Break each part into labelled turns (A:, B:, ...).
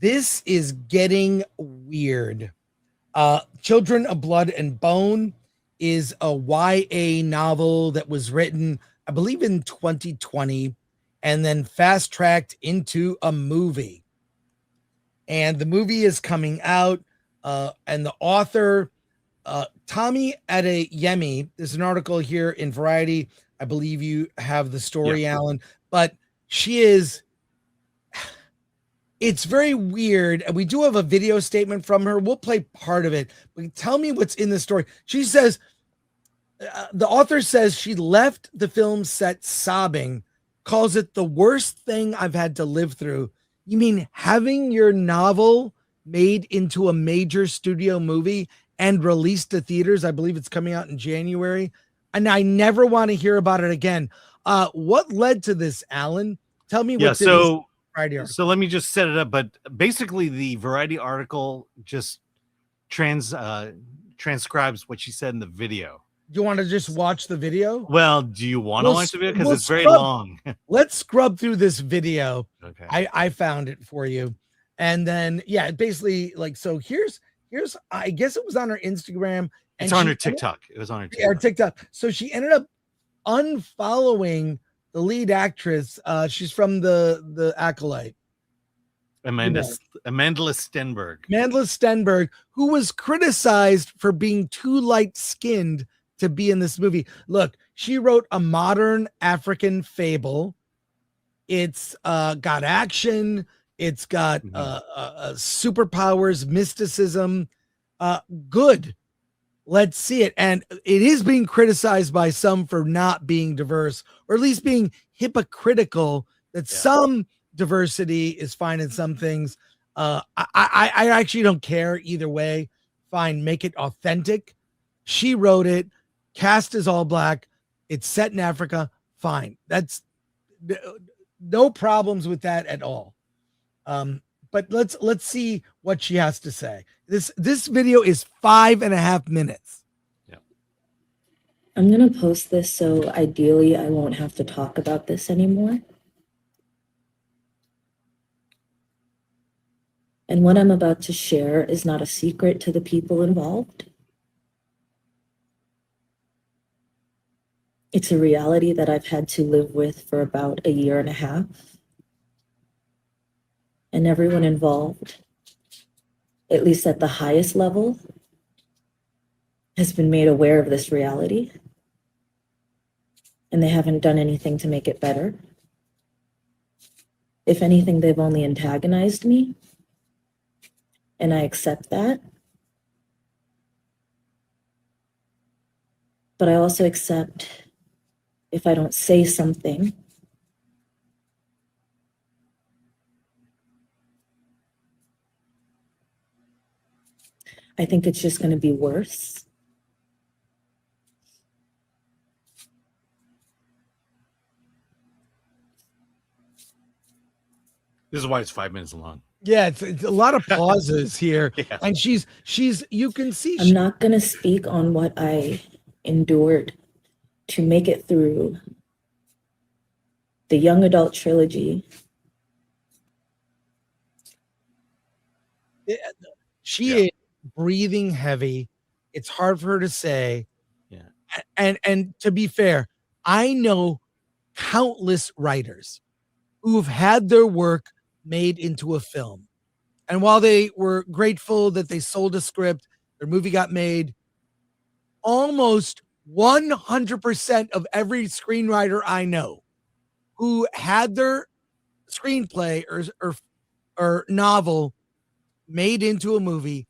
A: This is getting weird. Children of Blood and Bone is a YA novel that was written, I believe, in 2020 and then fast tracked into a movie. And the movie is coming out, and the author, Tommy Adeyemi, there's an article here in Variety. I believe you have the story, Alan, but she is. It's very weird. And we do have a video statement from her. We'll play part of it. But tell me what's in the story. She says, the author says she left the film set sobbing, calls it the worst thing I've had to live through. You mean having your novel made into a major studio movie and released to theaters? I believe it's coming out in January. And I never want to hear about it again. What led to this, Alan? Tell me what's in this Variety article.
B: So let me just set it up. But basically, the Variety article just transcribes what she said in the video.
A: Do you want to just watch the video?
B: Well, do you want to watch the video? Because it's very long.
A: Let's scrub through this video.
B: Okay.
A: I found it for you. And then, yeah, basically, like, so here's, I guess it was on her Instagram. And
B: it's on her TikTok. It was on her TikTok.
A: Her TikTok. So she ended up unfollowing the lead actress. She's from the Acolyte.
B: Amanda Stenberg.
A: Amanda Stenberg, who was criticized for being too light-skinned to be in this movie. Look, she wrote a modern African fable. It's got action. It's got superpowers, mysticism. Good. Let's see it. And it is being criticized by some for not being diverse, or at least being hypocritical, that some diversity is fine in some things. I actually don't care either way. Fine, make it authentic. She wrote it. Cast is all black. It's set in Africa. Fine. That's no problems with that at all. But let's see what she has to say. This video is 5.5 minutes.
C: Yeah. I'm gonna post this, so ideally I won't have to talk about this anymore. And what I'm about to share is not a secret to the people involved. It's a reality that I've had to live with for about 1.5 years. And everyone involved, at least at the highest level, has been made aware of this reality. And they haven't done anything to make it better. If anything, they've only antagonized me. And I accept that. But I also accept if I don't say something, I think it's just going to be worse.
B: This is why it's 5 minutes long.
A: Yeah, it's a lot of pauses here. Yeah. And she's you can see
C: I'm not going to speak on what I endured to make it through the young adult trilogy.
A: She is breathing heavy. It's hard for her to say.
B: Yeah.
A: And to be fair, I know countless writers who've had their work made into a film. And while they were grateful that they sold a script, their movie got made, almost 100% of every screenwriter I know who had their screenplay or novel made into a movie,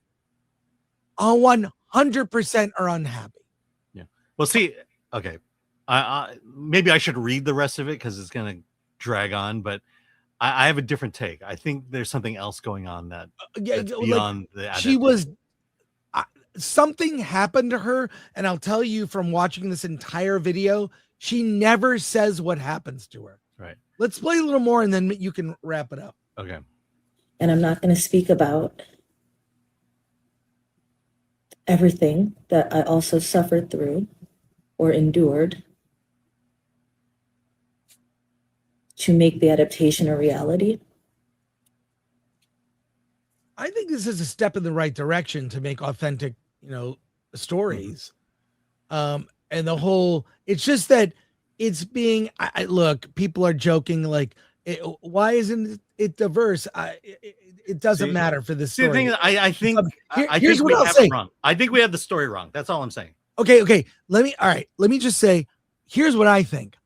A: 100% are unhappy.
B: Yeah. Well, see, okay. Maybe I should read the rest of it because it's going to drag on, but I have a different take. I think there's something else going on that's beyond the adaptation.
A: She was something happened to her, and I'll tell you from watching this entire video, she never says what happens to her.
B: Right.
A: Let's play a little more, and then you can wrap it up.
B: Okay.
C: And I'm not going to speak about everything that I also suffered through or endured to make the adaptation a reality.
A: I think this is a step in the right direction to make authentic, stories. And the whole, it's just that it's being, look, people are joking like, why isn't it diverse? It doesn't matter for this
B: See, the
A: story.
B: thing, I think
A: here's what
B: we
A: I'll
B: have
A: say.
B: it wrong. I think we have the story wrong. That's all I'm saying.
A: Okay. Let me just say, here's what I think.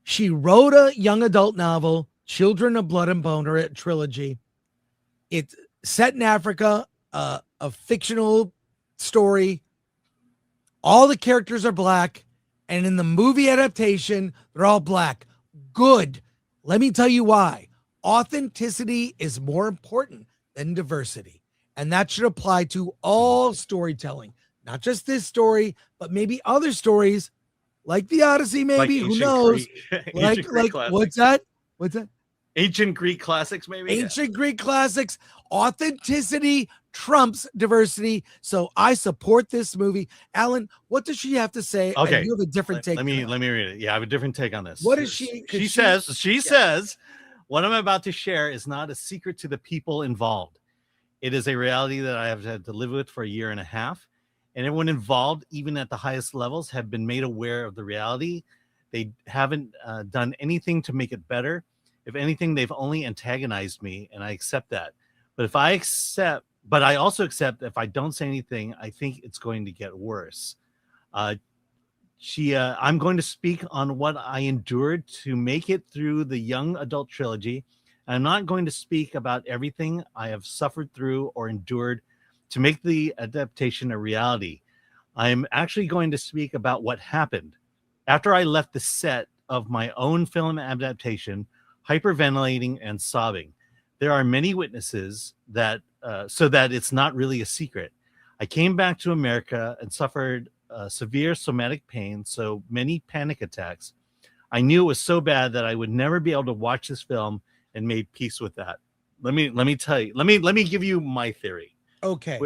A: She wrote a young adult novel, Children of Blood and Bone, or a trilogy. It's set in Africa, a fictional story. All the characters are black, and in the movie adaptation, they're all black. Good. Let me tell you why. Authenticity is more important than diversity, and that should apply to all storytelling, not just this story, but maybe other stories like the Odyssey, maybe. Who knows?
B: Ancient Greek
A: what's that? What's that?
B: Ancient Greek classics, maybe.
A: Ancient Greek classics. Authenticity trumps diversity. So I support this movie. Alan, what does she have to say?
B: Okay,
A: and you have a different take.
B: Let me read it. Yeah, I have a different take on this.
A: What is she?
B: She says, what I'm about to share is not a secret to the people involved. It is a reality that I have had to live with for a year and a half. And everyone involved, even at the highest levels, have been made aware of the reality. They haven't done anything to make it better. If anything, they've only antagonized me, and I accept that. But I also accept if I don't say anything, I think it's going to get worse. I'm going to speak on what I endured to make it through the young adult trilogy. I'm not going to speak about everything I have suffered through or endured to make the adaptation a reality. I'm actually going to speak about what happened after I left the set of my own film adaptation, hyperventilating and sobbing. There are many witnesses that so that it's not really a secret. I came back to America and suffered severe somatic pain, so many panic attacks. I knew it was so bad that I would never be able to watch this film and made peace with that. Let me tell you. Let me give you my theory. Okay.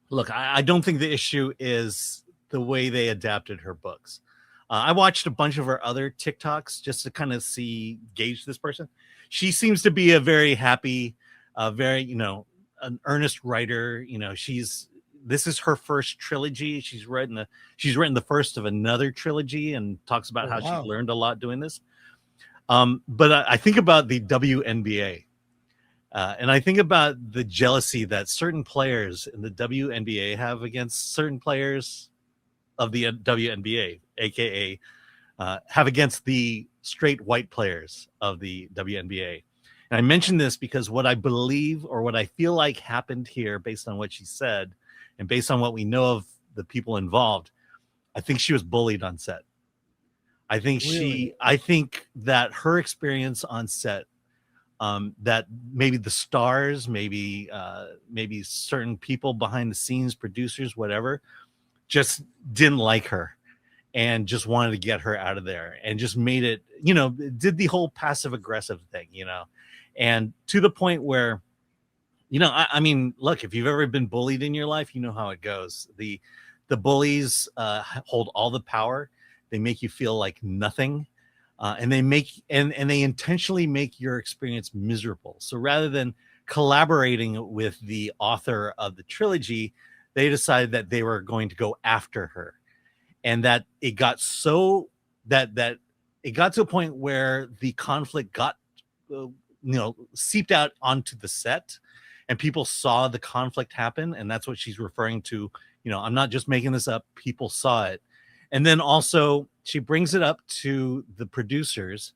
B: Look, I don't think the issue is the way they adapted her books. I watched a bunch of her other TikToks just to kind of gauge this person. She seems to be a very happy, very, an earnest writer. This is her first trilogy. She's written the first of another trilogy and talks about how she learned a lot doing this. But I think about the WNBA. And I think about the jealousy that certain players in the WNBA have against certain players of the WNBA, aka have against the straight white players of the WNBA. And I mention this because what I believe or what I feel like happened here, based on what she said and based on what we know of the people involved, I think she was bullied on set. I think I think that her experience on set, that maybe the stars, maybe certain people behind the scenes, producers, whatever, just didn't like her and just wanted to get her out of there and just made it, did the whole passive aggressive thing, and to the point where, I mean, look, if you've ever been bullied in your life, you know how it goes. The bullies hold all the power. They make you feel like nothing. And they intentionally make your experience miserable. So rather than collaborating with the author of the trilogy, they decided that they were going to go after her, and that it got so that it got to a point where the conflict got seeped out onto the set, and people saw the conflict happen. And that's what she's referring to. I'm not just making this up. People saw it. And then also she brings it up to the producers,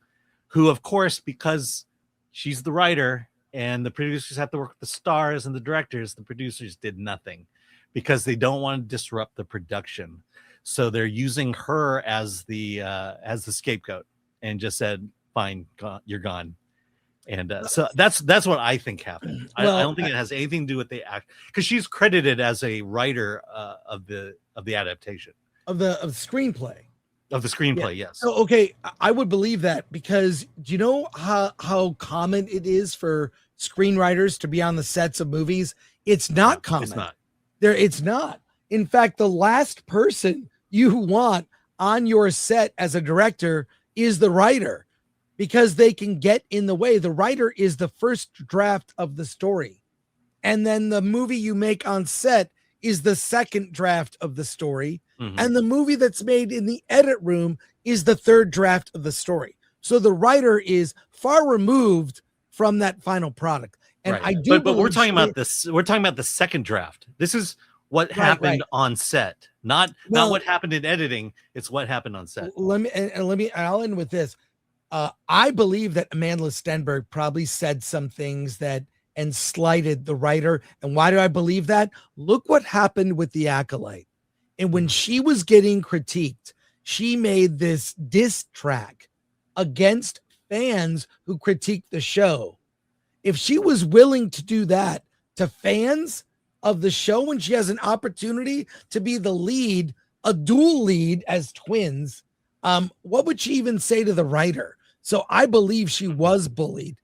B: who, of course, because she's the writer and the producers have to work with the stars and the directors, the producers did nothing because they don't want to disrupt the production. So they're using her as the scapegoat and just said, fine, you're gone. And so that's what I think happened. I don't think it has anything to do with the act, because she's credited as a writer of the adaptation.
A: Of the screenplay.
B: Of the screenplay, yes.
A: So, okay, I would believe that, because do you know how common it is for screenwriters to be on the sets of movies? It's not common.
B: It's not.
A: It's not. In fact, the last person you want on your set as a director is the writer, because they can get in the way. The writer is the first draft of the story. and then the movie you make on set is the second draft of the story, and the movie that's made in the edit room is the third draft of the story. So the writer is far removed from that final product. And
B: right.
A: I do,
B: but we're talking about this. We're talking about the second draft. This is what happened on set, not what happened in editing. It's what happened on set.
A: I'll end with this. I believe that Amanda Stenberg probably said some things that and slighted the writer. And why do I believe that? Look what happened with The Acolyte. And when she was getting critiqued, she made this diss track against fans who critiqued the show. If she was willing to do that to fans of the show when she has an opportunity to be the lead, a dual lead as twins, what would she even say to the writer? So I believe she was bullied.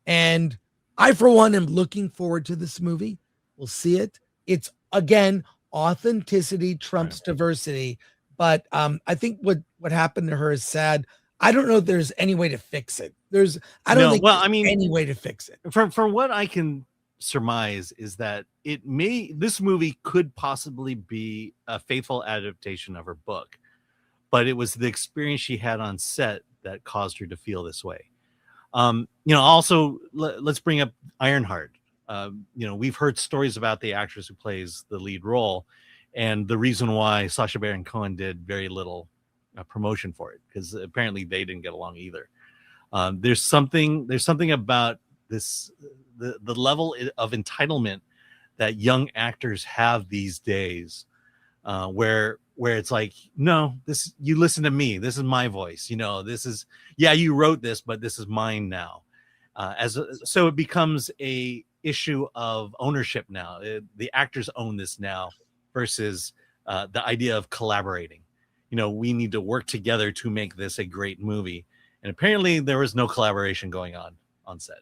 A: And I, for one, am looking forward to this movie. We'll see it. It's, again, authenticity trumps diversity. But I think what happened to her is sad. I don't know if there's any way to fix it. I don't think there's any way to fix it.
B: From what I can surmise is that this movie could possibly be a faithful adaptation of her book, but it was the experience she had on set that caused her to feel this way. Also let's bring up Ironheart. We've heard stories about the actress who plays the lead role, and the reason why Sacha Baron Cohen did very little promotion for it, because apparently they didn't get along either. There's something about this, the level of entitlement that young actors have these days, where it's like, no, you listen to me, this is my voice, this is, you wrote this, but this is mine now. So it becomes a issue of ownership now. The actors own this now versus the idea of collaborating. We need to work together to make this a great movie. And apparently there was no collaboration going on set.